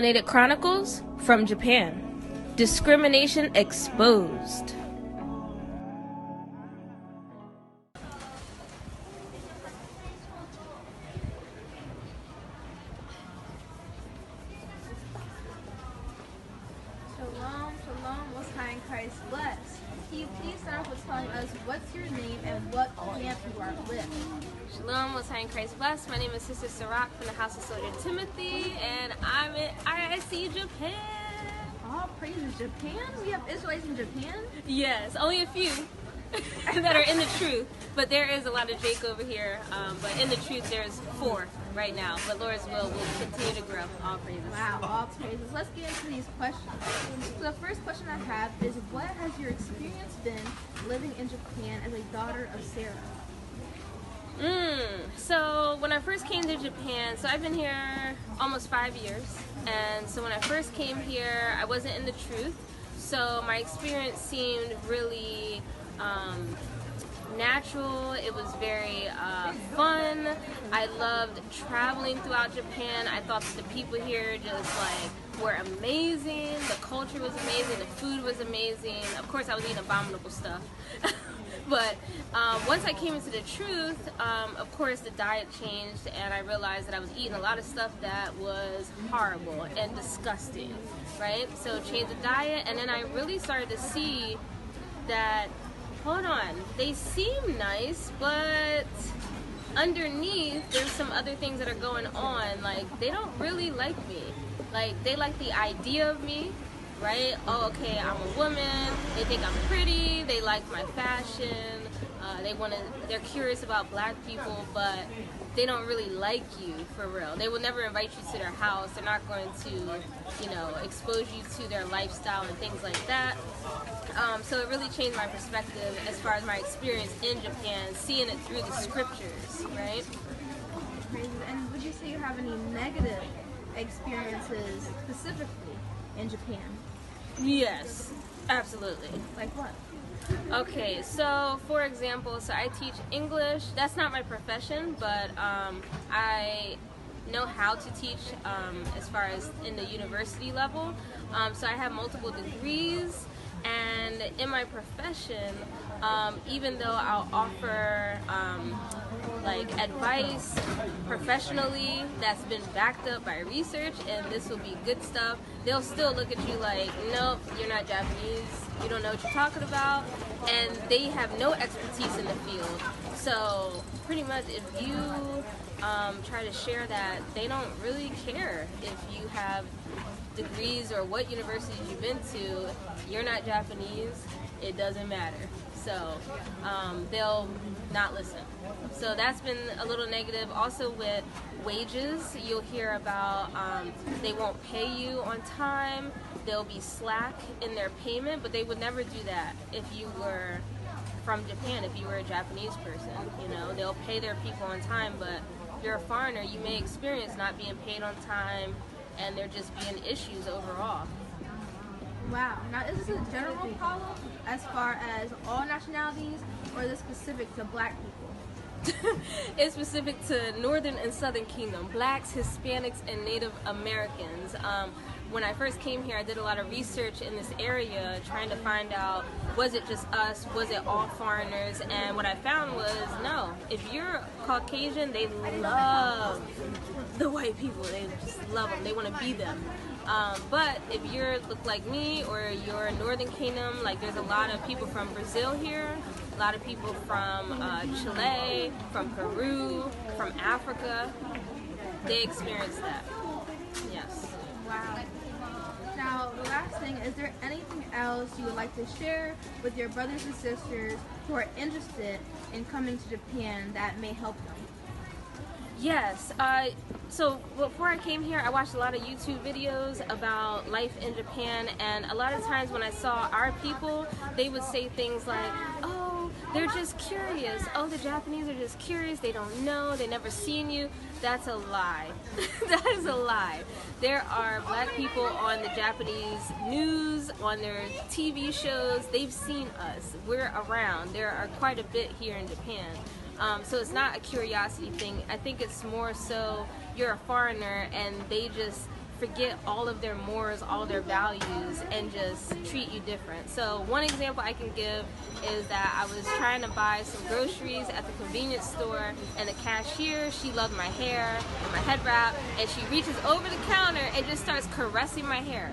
Melanated Chronicles from Japan. Discrimination exposed. Shalom, shalom, Most High in Christ bless. Can you please start off with telling us what's your name and what camp you are with? Shalom, Most High in Christ bless. My name is Sister Sarak from the House of Soldier Timothy, and I'm in IIC Japan. All praises Japan? We have Israelites in Japan? Yes, only a few that are in the truth, but there is a lot of Jake over here. But in the truth, there's 4 right now. But Lord's will continue to grow. All praises. Wow, all praises. Let's get into these questions. So the first question I have is, what has your experience been living in Japan as a daughter of Sarah? So when I first came to Japan, so I've been here almost 5 years, and so when I first came here, I wasn't in the truth, so my experience seemed really natural. It was very fun. I loved traveling throughout Japan. I thought that the people here just like were amazing. The culture was amazing. The food was amazing. Of course, I was eating abominable stuff. But once I came into the truth, of course the diet changed, and I realized that I was eating a lot of stuff that was horrible and disgusting, right? So changed the diet, and then I really started to see that, hold on, they seem nice, but underneath there's some other things that are going on. Like, they don't really like me. Like, they like the idea of me, right? Oh, okay, I'm a woman. They think I'm pretty. They like my fashion. They're curious about black people, but they don't really like you for real. They will never invite you to their house. They're not going to, expose you to their lifestyle and things like that. So it really changed my perspective as far as my experience in Japan, seeing it through the scriptures, right? And would you say you have any negative experiences specifically in Japan? Yes, absolutely. Like what? Okay, so for example, I teach English. That's not my profession, but I know how to teach as far as in the university level. So I have multiple degrees, and in my profession, even though I'll offer like advice professionally that's been backed up by research, and this will be good stuff, they'll still look at you like, nope, you're not Japanese, you don't know what you're talking about, and they have no expertise in the field. So pretty much if you try to share that, they don't really care if you have degrees or what universities you've been to. You're not Japanese, it doesn't matter. So they'll not listen. So that's been a little negative. Also with wages, you'll hear about they won't pay you on time. They'll be slack in their payment, but they would never do that if you were from Japan, if you were a Japanese person. They'll pay their people on time, but if you're a foreigner, you may experience not being paid on time, and there just being issues overall. Wow. Now, is this a general problem as far as all nationalities, or is it specific to black people? It's specific to Northern and Southern Kingdom, blacks, Hispanics, and Native Americans. When I first came here, I did a lot of research in this area trying to find out, was it just us, was it all foreigners? And what I found was, no. If you're Caucasian, they love the white people. They just love them. They want to be them. But if you look like me, or you're Northern Kingdom, like there's a lot of people from Brazil here, a lot of people from Chile, from Peru, from Africa. They experience that. Yes. Wow. Now, the last thing, is there anything else you would like to share with your brothers and sisters who are interested in coming to Japan that may help them? Yes. So before I came here, I watched a lot of YouTube videos about life in Japan, and a lot of times when I saw our people, they would say things like, oh, they're just curious. Oh, the Japanese are just curious. They don't know. They never seen you. That's a lie. That is a lie. There are black people on the Japanese news, on their TV shows. They've seen us. We're around. There are quite a bit here in Japan. So it's not a curiosity thing. I think it's more so you're a foreigner and they just forget all of their morals, all of their values, and just treat you different. So one example I can give is that I was trying to buy some groceries at the convenience store, and the cashier, she loved my hair and my head wrap, and she reaches over the counter and just starts caressing my hair.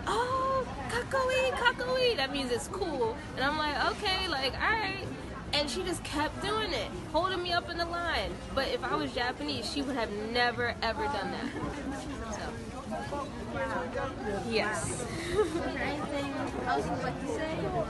Oh, kakoi, that means it's cool. And I'm like, okay, like, all right. And she just kept doing it, holding me up in the line. But if I was Japanese, she would have never, ever done that. So, yes. Is there anything else you'd like to say or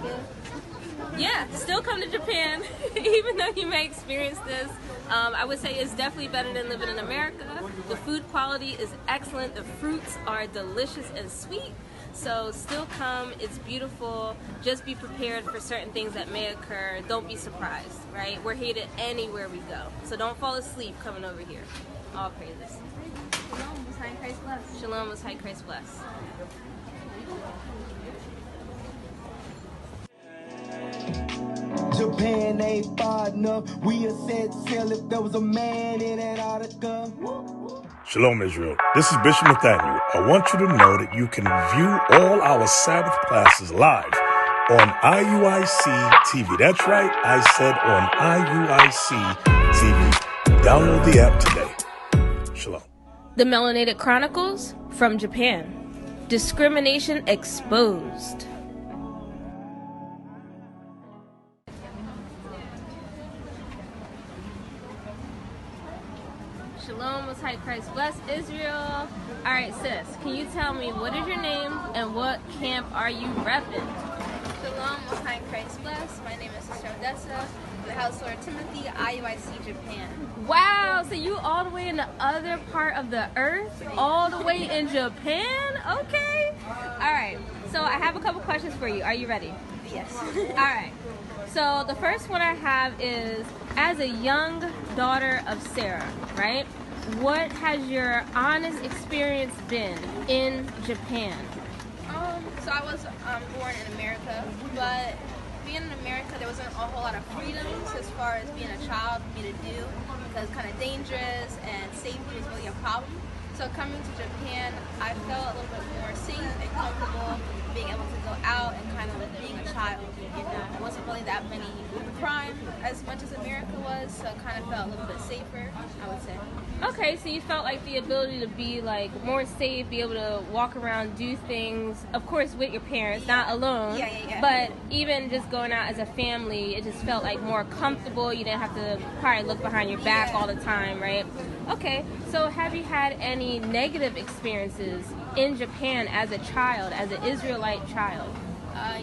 give? Yeah, still come to Japan, even though you may experience this. I would say it's definitely better than living in America. The food quality is excellent. The fruits are delicious and sweet. So still come, it's beautiful. Just be prepared for certain things that may occur. Don't be surprised, right? We're hated anywhere we go. So don't fall asleep coming over here. All praises. Shalom, Most High Christ bless. Shalom, Most High Christ bless. Japan ain't far enough. We a set sail if there was a man in Antarctica. Shalom, Israel. This is Bishop Nathaniel. I want you to know that you can view all our Sabbath classes live on IUIC TV. That's right, I said on IUIC TV. Download the app today. Shalom. The Melanated Chronicles from Japan. Discrimination exposed. Shalom, Most High Christ bless Israel. Alright, sis, can you tell me what is your name and what camp are you repping? Shalom, Most High Christ bless. My name is Sister Odessa, the House Lord Timothy, IUIC Japan. Wow, so you all the way in the other part of the earth? All the way in Japan? Okay. Alright, so I have a couple questions for you. Are you ready? Yes. Alright. So the first one I have is, as a young daughter of Sarah, right? What has your honest experience been in Japan? So I was born in America, but being in America, there wasn't a whole lot of freedoms as far as being a child for me to do, because it's kind of dangerous and safety was really a problem. So coming to Japan, I felt a little bit more safe and comfortable being able to go out and kind of being a child. You know, it wasn't really that many crime as much as America was, so it kind of felt a little bit safer, I would say. Okay, so you felt like the ability to be like more safe, be able to walk around, do things, of course with your parents, not alone. Yeah. But even just going out as a family, it just felt like more comfortable. You didn't have to probably look behind your back all the time, right? Okay, so have you had any negative experiences in Japan as a child, as an Israelite child?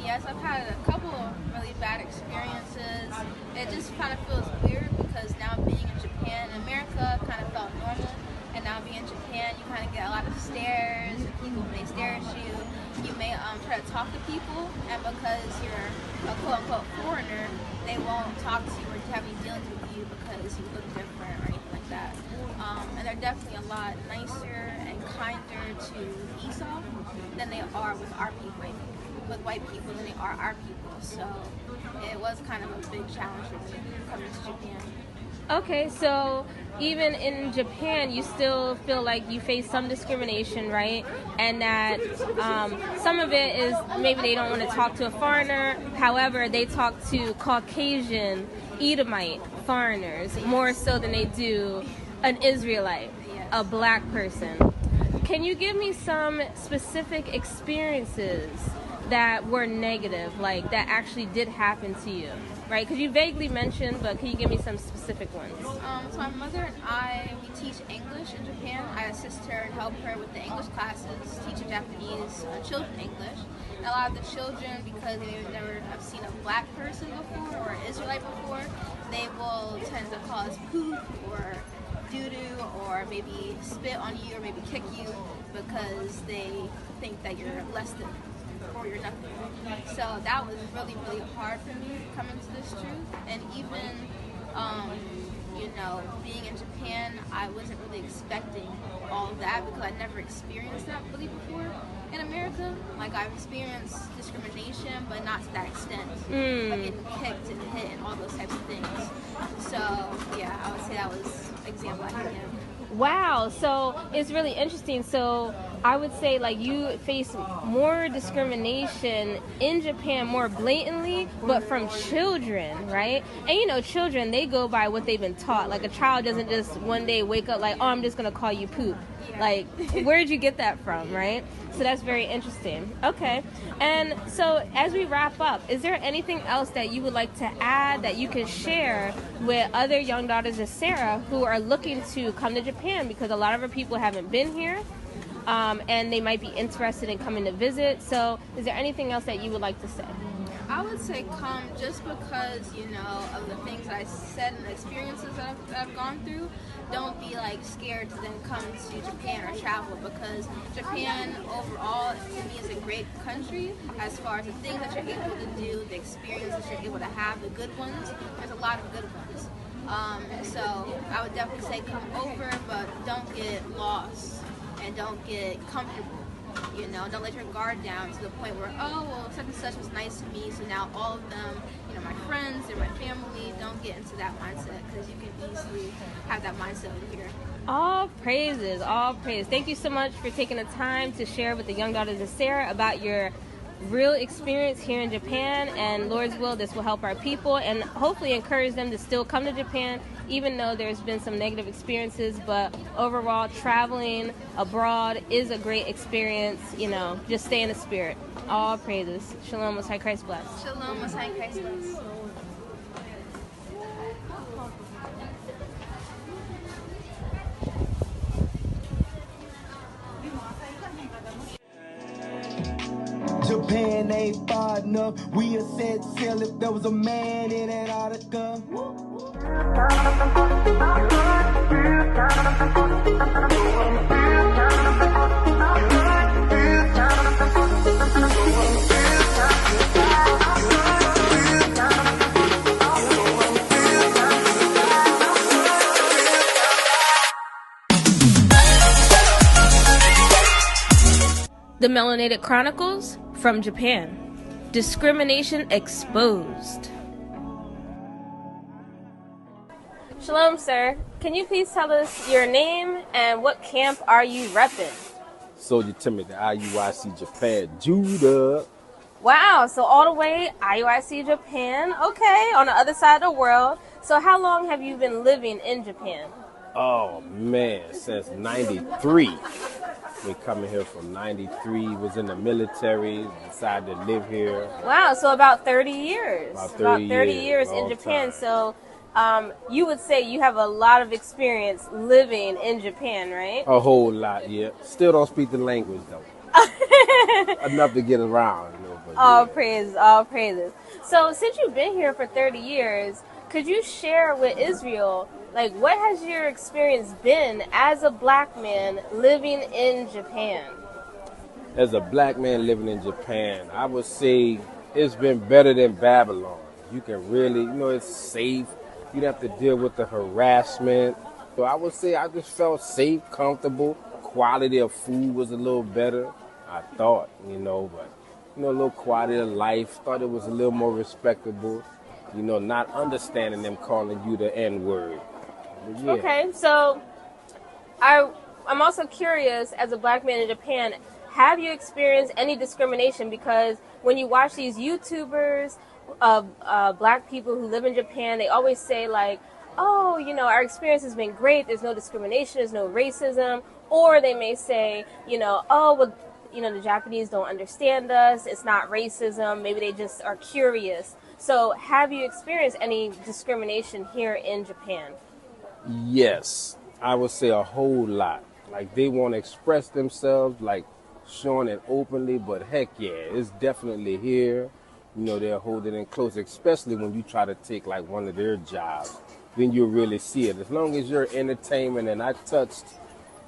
Yes, I've had a couple of really bad experiences. It just kind of feels weird because now being in Japan, America kind of felt normal, and now being in Japan, you kind of get a lot of stares. People may stare at you. You may try to talk to people, and because you're a quote-unquote foreigner, they won't talk to you or have any dealings with you because you look different or anything like that. And they're definitely a lot nicer and kinder to Esau than they are with our people. With white people than they are our people, so it was kind of a big challenge for me coming to Japan. Okay, so even in Japan, you still feel like you face some discrimination, right? And that some of it is maybe they don't want to talk to a foreigner. However, they talk to Caucasian, Edomite foreigners more so than they do an Israelite, a black person. Can you give me some specific experiences that were negative, like that actually did happen to you, right? Because you vaguely mentioned, but can you give me some specific ones? So my mother and I, we teach English in Japan. I assist her and help her with the English classes, teaching Japanese children English. And a lot of the children, because they never have seen a black person before or an Israelite before, they will tend to call us poop or doo-doo or maybe spit on you or maybe kick you because they think that you're less than or you're nothing. So that was really, really hard for me coming to this truth. And even, being in Japan, I wasn't really expecting all of that because I never experienced that really before. In America, like I've experienced discrimination, but not to that extent. Like getting kicked and hit and all those types of things. So yeah, I would say that was an example I can give. Wow, so it's really interesting. So I would say like you face more discrimination in Japan more blatantly, but from children, right? And you know, children, they go by what they've been taught. Like a child doesn't just one day wake up like, oh, I'm just gonna call you poop. Like, where'd you get that from, right? So that's very interesting. Okay. And so as we wrap up, is there anything else that you would like to add that you can share with other young daughters of Sarah who are looking to come to Japan? Because a lot of our people haven't been here, and they might be interested in coming to visit. So is there anything else that you would like to say? I would say come just because, you know, of the things I said and the experiences that I've gone through. Don't be like scared to then come to Japan or travel, because Japan overall to me is a great country as far as the things that you're able to do, the experiences you're able to have, the good ones. There's a lot of good ones. So I would definitely say come over, but don't get lost and don't get comfortable. You know, don't let your guard down to the point where, oh, well, such and such was nice to me, so now all of them, you know, my friends, they're my family. Don't get into that mindset, because you can easily have that mindset over here. All praises, all praise. Thank you so much for taking the time to share with the young daughters of Sarah about your real experience here in Japan, and Lord's will, this will help our people and hopefully encourage them to still come to Japan, even though there's been some negative experiences. But overall, traveling abroad is a great experience. You know, just stay in the spirit. All praises. Shalom, Most High Christ bless. Shalom, Most High Christ bless. Japan ain't far enough. We have set sail if there was a man in Antarctica. The Melanated Chronicles from Japan. Discrimination exposed. Shalom, sir. Can you please tell us your name and what camp are you repping? Soldier Timothy, IUIC Japan, Judah. Wow, so all the way IUIC Japan. Okay, on the other side of the world. So how long have you been living in Japan? Oh man, since 93. Been coming here from 93, was in the military, decided to live here. Wow, so about 30 years. About 30 years in long Japan. time. So you would say you have a lot of experience living in Japan, right? A whole lot, yeah. Still don't speak the language though. Enough to get around, you know. But, All yeah. praises, all praises. So since you've been here for 30 years, could you share with Israel, like, what has your experience been as a black man living in Japan? As a black man living in Japan, I would say it's been better than Babylon. You can really, you know, it's safe. You don't have to deal with the harassment. So I would say I just felt safe, comfortable. Quality of food was a little better, I thought, you know, but, you know, a little quality of life. Thought it was a little more respectable. You know, not understanding them calling you the N-word. Yeah. Okay, so I'm also curious, as a black man in Japan, have you experienced any discrimination? Because when you watch these YouTubers of black people who live in Japan, they always say like, oh, you know, our experience has been great. There's no discrimination. There's no racism. Or they may say, you know, oh, well, you know, the Japanese don't understand us. It's not racism. Maybe they just are curious. So have you experienced any discrimination here in Japan? Yes, I would say a whole lot. Like, they want to express themselves, like, showing it openly, but heck yeah, it's definitely here. You know, they're holding it close, especially when you try to take, like, one of their jobs. Then you'll really see it. As long as you're entertainment, and I touched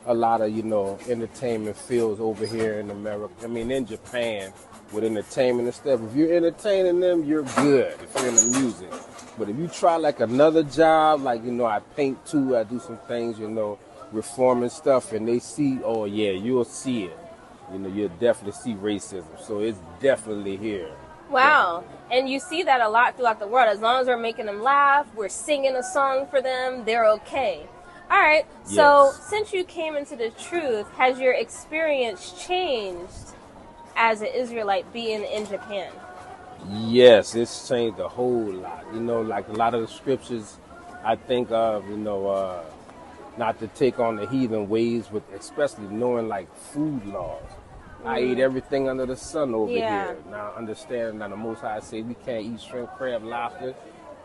a lot of, you know, entertainment fields over here in America. I mean, in Japan, with entertainment and stuff. If you're entertaining them, you're good if you're in the music. But if you try like another job, like, you know, I paint too, I do some things, you know, reforming stuff, and they see, oh yeah, you'll see it. You know, you'll definitely see racism. So it's definitely here. Wow. And you see that a lot throughout the world. As long as we're making them laugh, we're singing a song for them, they're okay. All right. So Yes. since you came into the truth, has your experience changed as an Israelite being in Japan? Yes, it's changed a whole lot. You know, like a lot of the scriptures I think of, not to take on the heathen ways, but especially knowing like food laws. I eat everything under the sun over Yeah. here. Now, understanding that the Most High say we can't eat shrimp, crab, lobster,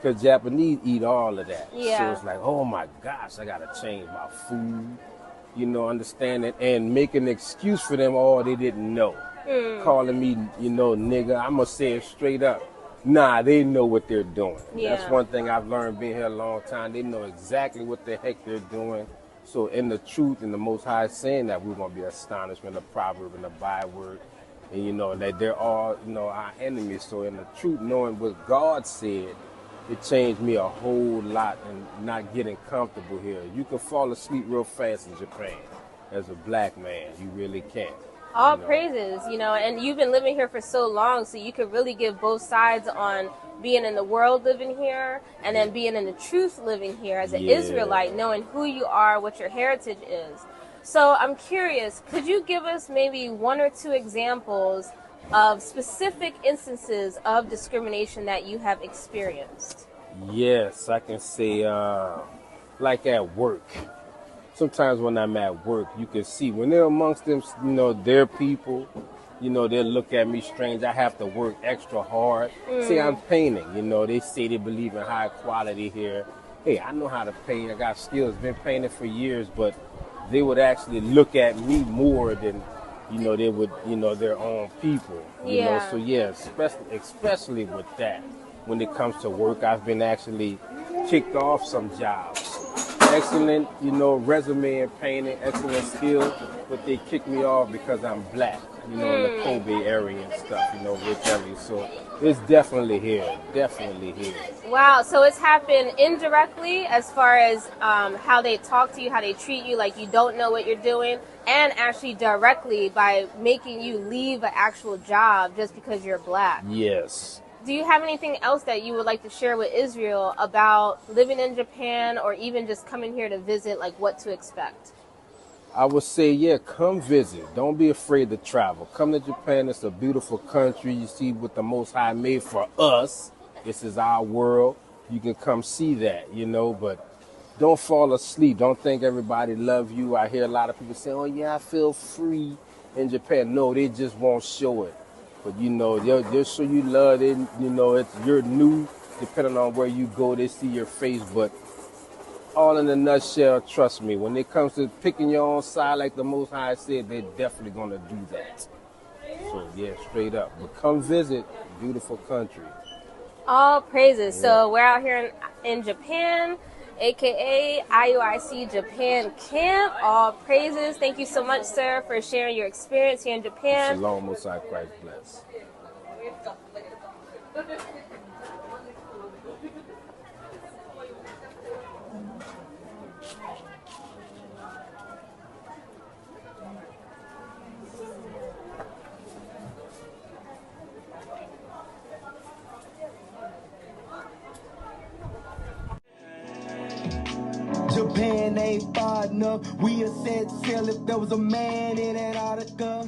because Japanese eat all of that. Yeah. So it's like, oh my gosh, I got to change my food, understanding and make an excuse for them all they didn't know. Calling me, nigga, I'm going to say it straight up. Nah, they know what they're doing. Yeah. That's one thing I've learned being here a long time. They know exactly what the heck they're doing. So in the truth and the Most High saying that we're going to be astonishment, a proverb, and a byword. And, that they're all, our enemies. So in the truth, knowing what God said, it changed me a whole lot and not getting comfortable here. You can fall asleep real fast in Japan as a black man. You really can. All praises, and you've been living here for so long, so you could really give both sides on being in the world living here and then being in the truth living here as an Israelite, knowing who you are, what your heritage is. So I'm curious, could you give us maybe one or two examples of specific instances of discrimination that you have experienced? Yes, I can say like at work. Sometimes when I'm at work, you can see when they're amongst them, their people, they'll look at me strange. I have to work extra hard. See, I'm painting, they say they believe in high quality here. Hey, I know how to paint. I got skills, been painting for years, but they would actually look at me more than, they would, their own people. So yeah, especially with that. When it comes to work, I've been actually kicked off some jobs. Excellent, resume and painting, excellent skill, but they kicked me off because I'm black, in the Kobe area and stuff, rich area. So it's definitely here. Wow, so it's happened indirectly as far as how they talk to you, how they treat you, like you don't know what you're doing, and actually directly by making you leave an actual job just because you're black. Yes. Do you have anything else that you would like to share with Israel about living in Japan or even just coming here to visit, like what to expect? I would say, come visit. Don't be afraid to travel. Come to Japan. It's a beautiful country. You see what the Most High made for us. This is our world. You can come see that, but don't fall asleep. Don't think everybody love you. I hear a lot of people say, oh, yeah, I feel free in Japan. No, they just won't show it. But, they'll show you love. You're new. Depending on where you go, they see your face. But all in a nutshell, trust me, when it comes to picking your own side, like the Most High said, they're definitely going to do that. So, yeah, straight up. But come visit. Beautiful country. All praises. Yeah. So we're out here in Japan, a.k.a. IUIC Japan Camp. All praises. Thank you so much, sir, for sharing your experience here in Japan. Shalom, Most High Christ bless. Japan ain't far enough. We a set sail if there was a man in Antarctica.